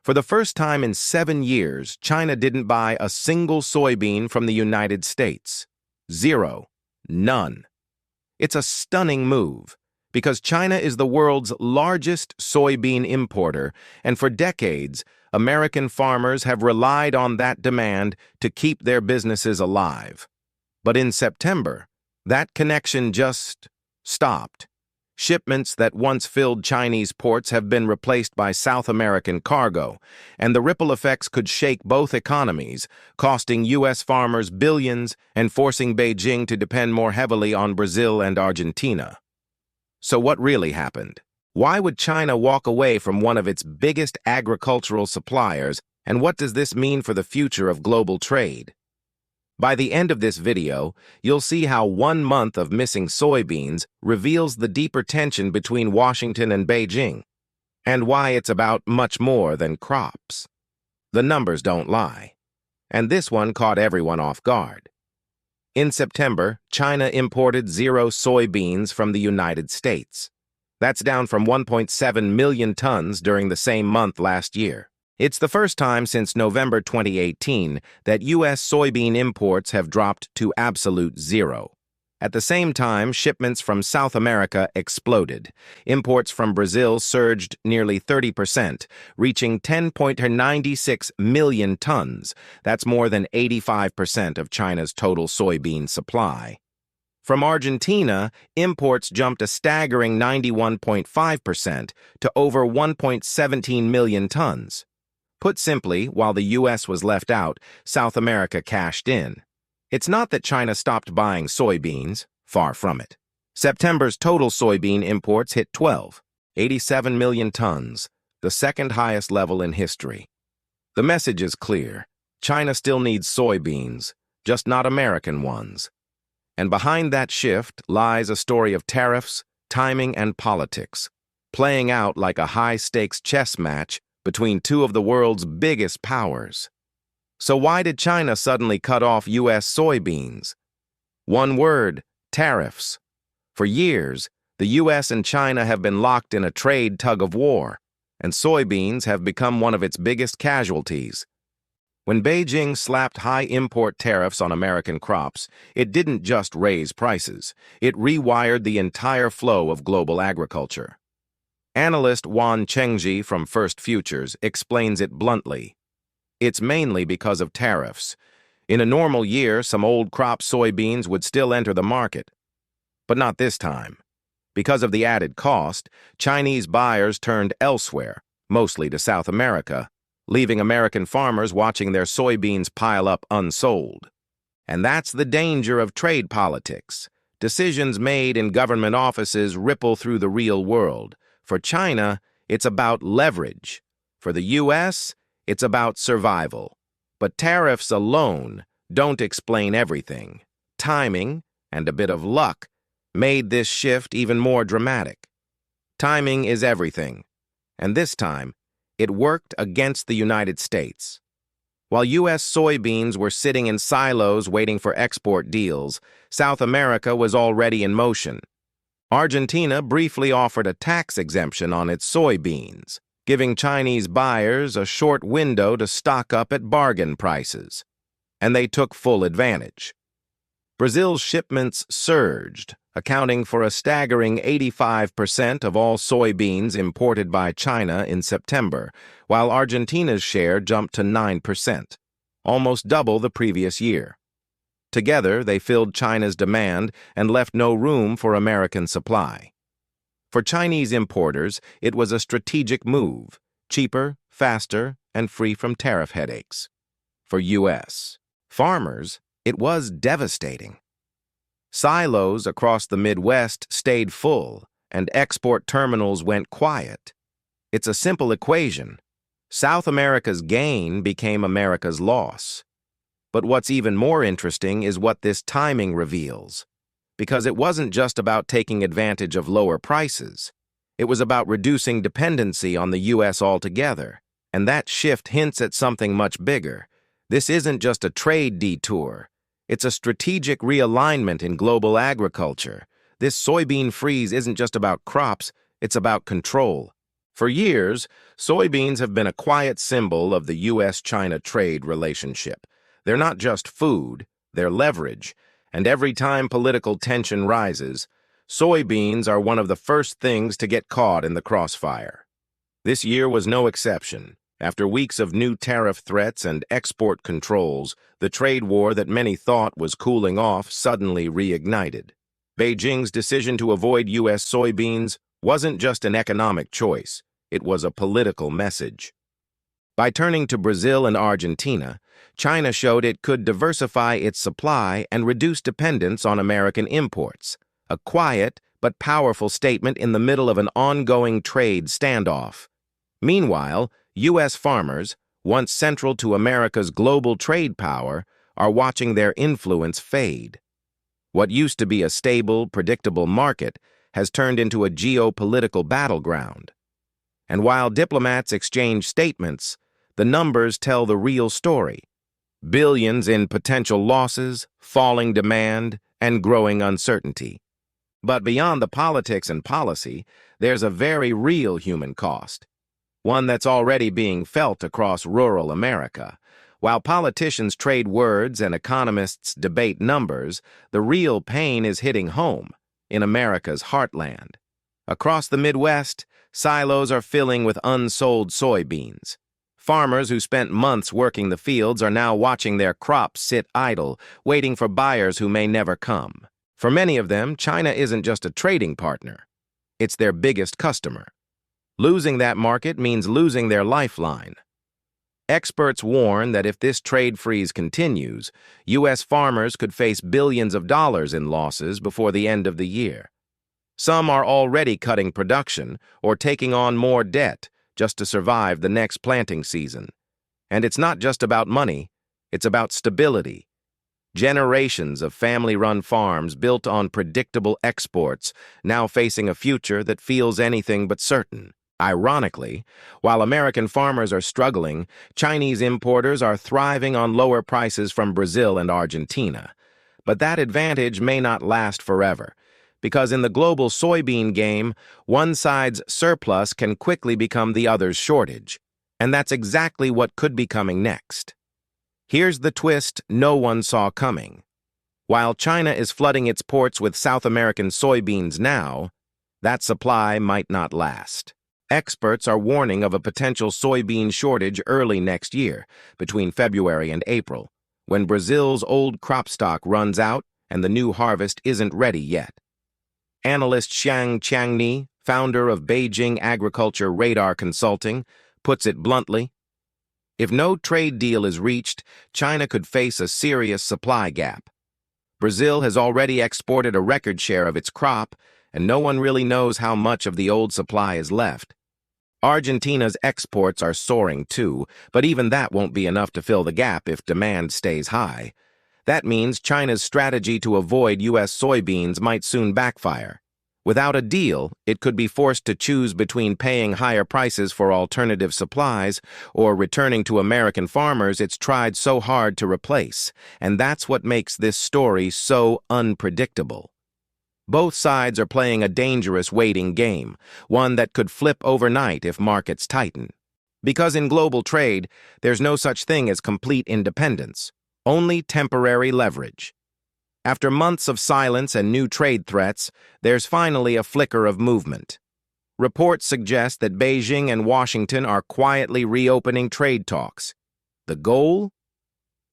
For the first time in 7 years, China didn't buy a single soybean from the United States. Zero. None. It's a stunning move, because China is the world's largest soybean importer, and for decades, American farmers have relied on that demand to keep their businesses alive. But in September, that connection just stopped. Shipments that once filled Chinese ports have been replaced by South American cargo, and the ripple effects could shake both economies, costing U.S. farmers billions and forcing Beijing to depend more heavily on Brazil and Argentina. So what really happened? Why would China walk away from one of its biggest agricultural suppliers, and what does this mean for the future of global trade? By the end of this video, you'll see how 1 month of missing soybeans reveals the deeper tension between Washington and Beijing, and why it's about much more than crops. The numbers don't lie, and this one caught everyone off guard. In September, China imported 0 soybeans from the United States. That's down from 1.7 million tons during the same month last year. It's the first time since November 2018 that U.S. soybean imports have dropped to absolute zero. At the same time, shipments from South America exploded. Imports from Brazil surged nearly 30%, reaching 10.96 million tons. That's more than 85% of China's total soybean supply. From Argentina, imports jumped a staggering 91.5% to over 1.17 million tons. Put simply, while the U.S. was left out, South America cashed in. It's not that China stopped buying soybeans, far from it. September's total soybean imports hit 87 million tons, the second highest level in history. The message is clear. China still needs soybeans, just not American ones. And behind that shift lies a story of tariffs, timing, and politics, playing out like a high-stakes chess match between two of the world's biggest powers. So why did China suddenly cut off U.S. soybeans? One word: tariffs. For years, the U.S. and China have been locked in a trade tug-of-war, and soybeans have become one of its biggest casualties. When Beijing slapped high import tariffs on American crops, it didn't just raise prices, it rewired the entire flow of global agriculture. Analyst Wan Chengji from First Futures explains it bluntly. It's mainly because of tariffs. In a normal year, some old crop soybeans would still enter the market. But not this time. Because of the added cost, Chinese buyers turned elsewhere, mostly to South America, leaving American farmers watching their soybeans pile up unsold. And that's the danger of trade politics. Decisions made in government offices ripple through the real world. For China, it's about leverage. For the U.S., it's about survival. But tariffs alone don't explain everything. Timing, and a bit of luck, made this shift even more dramatic. Timing is everything. And this time, it worked against the United States. While U.S. soybeans were sitting in silos waiting for export deals, South America was already in motion. Argentina briefly offered a tax exemption on its soybeans, giving Chinese buyers a short window to stock up at bargain prices. And they took full advantage. Brazil's shipments surged, accounting for a staggering 85% of all soybeans imported by China in September, while Argentina's share jumped to 9%, almost double the previous year. Together, they filled China's demand and left no room for American supply. For Chinese importers, it was a strategic move, cheaper, faster, and free from tariff headaches. For U.S. farmers, it was devastating. Silos across the Midwest stayed full, and export terminals went quiet. It's a simple equation. South America's gain became America's loss. But what's even more interesting is what this timing reveals. Because it wasn't just about taking advantage of lower prices. It was about reducing dependency on the U.S. altogether. And that shift hints at something much bigger. This isn't just a trade detour. It's a strategic realignment in global agriculture. This soybean freeze isn't just about crops, it's about control. For years, soybeans have been a quiet symbol of the U.S.-China trade relationship. They're not just food, they're leverage, and every time political tension rises, soybeans are one of the first things to get caught in the crossfire. This year was no exception. After weeks of new tariff threats and export controls, the trade war that many thought was cooling off suddenly reignited. Beijing's decision to avoid U.S. soybeans wasn't just an economic choice, it was a political message. By turning to Brazil and Argentina, China showed it could diversify its supply and reduce dependence on American imports, a quiet but powerful statement in the middle of an ongoing trade standoff. Meanwhile, U.S. farmers, once central to America's global trade power, are watching their influence fade. What used to be a stable, predictable market has turned into a geopolitical battleground. And while diplomats exchange statements, the numbers tell the real story. Billions in potential losses, falling demand, and growing uncertainty. But beyond the politics and policy, there's a very real human cost, one that's already being felt across rural America. While politicians trade words and economists debate numbers, the real pain is hitting home, in America's heartland. Across the Midwest, silos are filling with unsold soybeans. Farmers who spent months working the fields are now watching their crops sit idle, waiting for buyers who may never come. For many of them, China isn't just a trading partner. It's their biggest customer. Losing that market means losing their lifeline. Experts warn that if this trade freeze continues, U.S. farmers could face billions of dollars in losses before the end of the year. Some are already cutting production or taking on more debt just to survive the next planting season. And it's not just about money, it's about stability. Generations of family-run farms built on predictable exports now facing a future that feels anything but certain. Ironically, while American farmers are struggling, Chinese importers are thriving on lower prices from Brazil and Argentina. But that advantage may not last forever, because in the global soybean game, one side's surplus can quickly become the other's shortage. And that's exactly what could be coming next. Here's the twist no one saw coming. While China is flooding its ports with South American soybeans now, that supply might not last. Experts are warning of a potential soybean shortage early next year, between February and April, when Brazil's old crop stock runs out and the new harvest isn't ready yet. Analyst Xiang Changni, founder of Beijing Agriculture Radar Consulting, puts it bluntly, if no trade deal is reached, China could face a serious supply gap. Brazil has already exported a record share of its crop, and no one really knows how much of the old supply is left. Argentina's exports are soaring too, but even that won't be enough to fill the gap if demand stays high. That means China's strategy to avoid U.S. soybeans might soon backfire. Without a deal, it could be forced to choose between paying higher prices for alternative supplies or returning to American farmers it's tried so hard to replace, and that's what makes this story so unpredictable. Both sides are playing a dangerous waiting game, one that could flip overnight if markets tighten. Because in global trade, there's no such thing as complete independence, only temporary leverage. After months of silence and new trade threats, there's finally a flicker of movement. Reports suggest that Beijing and Washington are quietly reopening trade talks. The goal?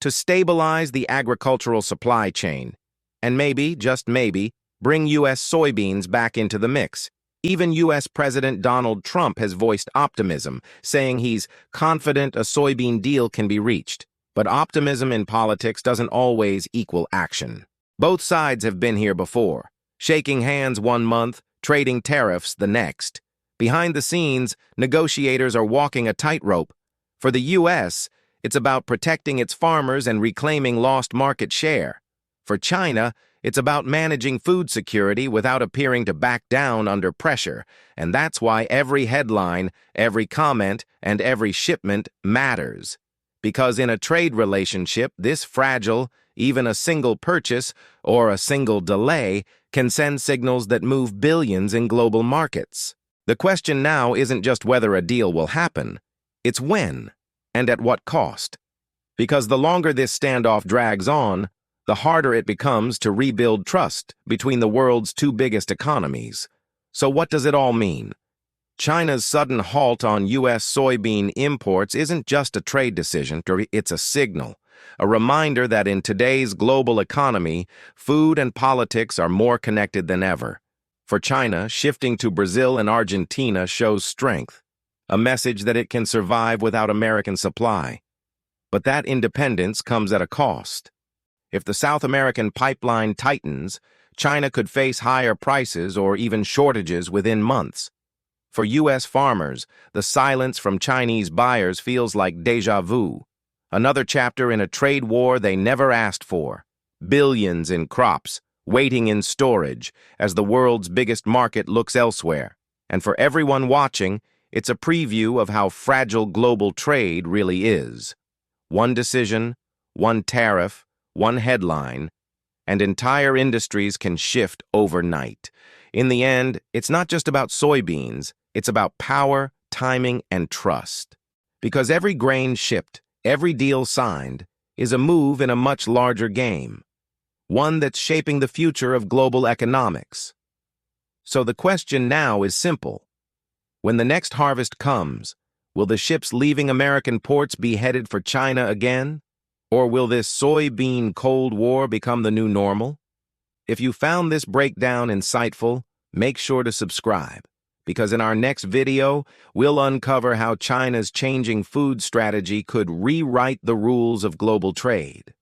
To stabilize the agricultural supply chain, and maybe, just maybe, bring U.S. soybeans back into the mix. Even U.S. President Donald Trump has voiced optimism, saying he's confident a soybean deal can be reached. But optimism in politics doesn't always equal action. Both sides have been here before, shaking hands one month, trading tariffs the next. Behind the scenes, negotiators are walking a tightrope. For the U.S., it's about protecting its farmers and reclaiming lost market share. For China, it's about managing food security without appearing to back down under pressure, and that's why every headline, every comment, and every shipment matters. Because in a trade relationship this fragile, even a single purchase or a single delay can send signals that move billions in global markets. The question now isn't just whether a deal will happen, it's when, and at what cost. Because the longer this standoff drags on, the harder it becomes to rebuild trust between the world's two biggest economies. So what does it all mean? China's sudden halt on U.S. soybean imports isn't just a trade decision, it's a signal, a reminder that in today's global economy, food and politics are more connected than ever. For China, shifting to Brazil and Argentina shows strength, a message that it can survive without American supply. But that independence comes at a cost. If the South American pipeline tightens, China could face higher prices or even shortages within months. For U.S. farmers, the silence from Chinese buyers feels like déjà vu, another chapter in a trade war they never asked for. Billions in crops, waiting in storage, as the world's biggest market looks elsewhere. And for everyone watching, it's a preview of how fragile global trade really is. One decision, one tariff, one headline, and entire industries can shift overnight. In the end, it's not just about soybeans, it's about power, timing, and trust. Because every grain shipped, every deal signed, is a move in a much larger game, one that's shaping the future of global economics. So the question now is simple. When the next harvest comes, will the ships leaving American ports be headed for China again? Or will this soybean Cold War become the new normal? If you found this breakdown insightful, make sure to subscribe, because in our next video, we'll uncover how China's changing food strategy could rewrite the rules of global trade.